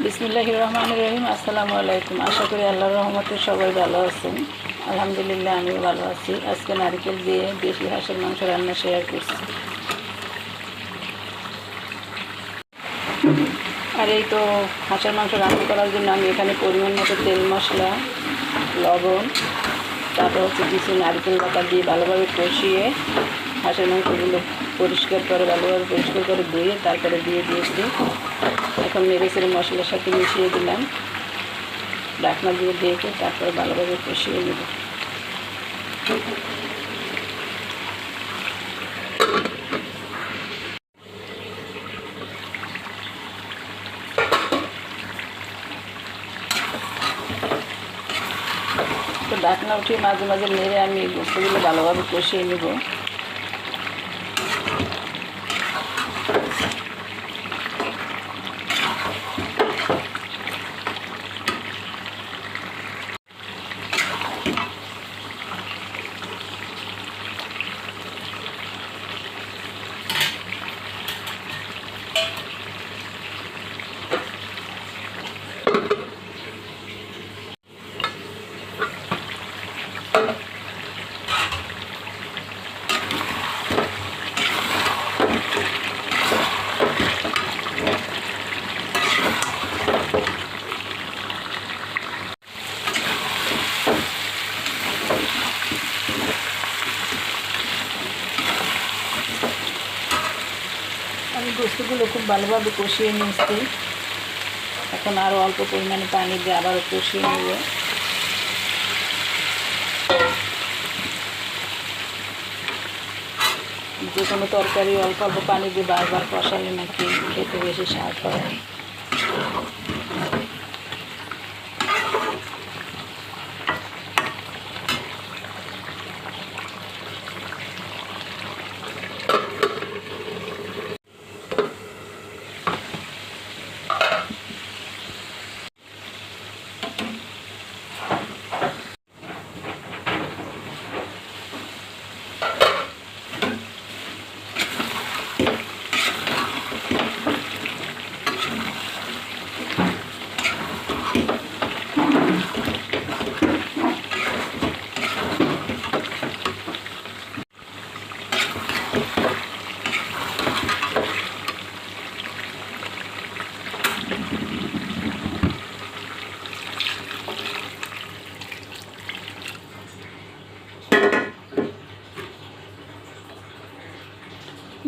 বিসমিল্লাহির রহমানির রহিম। আসসালামু আলাইকুম। আশা করি আল্লাহর রহমতে সবাই ভালো আছেন। আলহামদুলিল্লাহ আমিও ভালো আছি। আজকে নারকেল দিয়ে দেশি হাঁসের মাংস রান্না শেয়ার করছি। আর এই তো হাঁসের মাংস রান্না করার জন্য আমি এখানে পরিমাণ মতো তেল, মশলা, লবণ, তারপর কিছু নারকেল বাটা দিয়ে ভালোভাবে কষিয়ে হাঁসের মাংসগুলো পরিষ্কার করে ভালোভাবে পরিষ্কার করে ধুয়ে তারপরে দিয়ে দিয়েছি। এখন নেড়েচেড়ে মশলার সাথে মিশিয়ে দিলাম, ঢাকনা দিয়ে ঢেকে তারপরে ভালোভাবে কষিয়ে নেব। তো ঢাকনা উঠিয়ে মাঝে মাঝে নেড়ে আমি গোস্তগুলো ভালোভাবে কষিয়ে নেব। আমি গোস্তগুলো খুব ভালোভাবে কষিয়ে নিয়েছি। এখন আরও অল্প পরিমাণে পানি দিয়ে আবারও কষিয়ে নেব। যে কোনো তরকারি অল্প অল্প পানি দিয়ে বারবার কষালে নাকি খেতে বেশি স্বাদ হয়।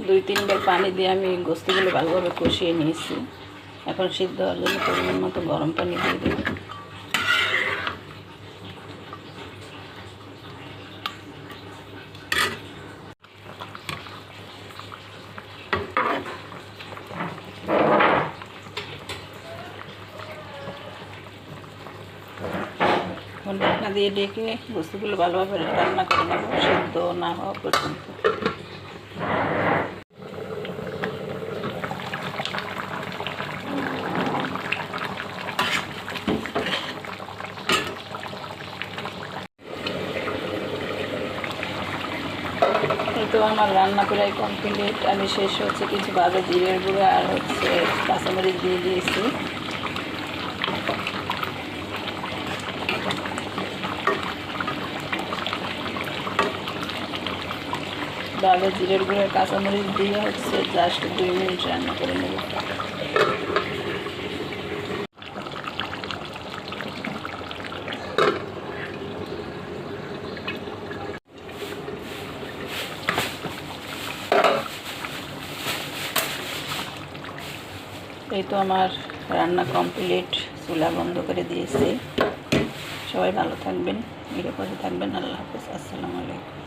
দুই তিনবার পানি দিয়ে আমি গোস্তগুলো ভালোভাবে কষিয়ে নিয়েছি। এখন সিদ্ধ হওয়ার জন্য পরিমাণ মতো গরম পানি দিয়ে দেব। এখন ঢাকনা দিয়ে ডেকে গোস্তগুলো ভালোভাবে রান্না করে নেব, সিদ্ধ না হওয়া পর্যন্ত। তো আমার রান্না করাই কমপ্লিট। আমি শেষ হচ্ছে কিছু ভাজা জিরের গুঁড়ো আর হচ্ছে কাঁচামরিচ দিয়ে দিয়েছি। ভাজা জিরের গুঁড়ো কাঁচামরিচ দিয়ে হচ্ছে জাস্ট 2 মিনিট রান্না করে নেব। এই তো আমার রান্না কমপ্লিট। চুলা বন্ধ করে দিয়েছি। সবাই ভালো থাকবেন, নিরাপদে থাকবেন। আল্লাহ হাফেজ। আসসালামু আলাইকুম।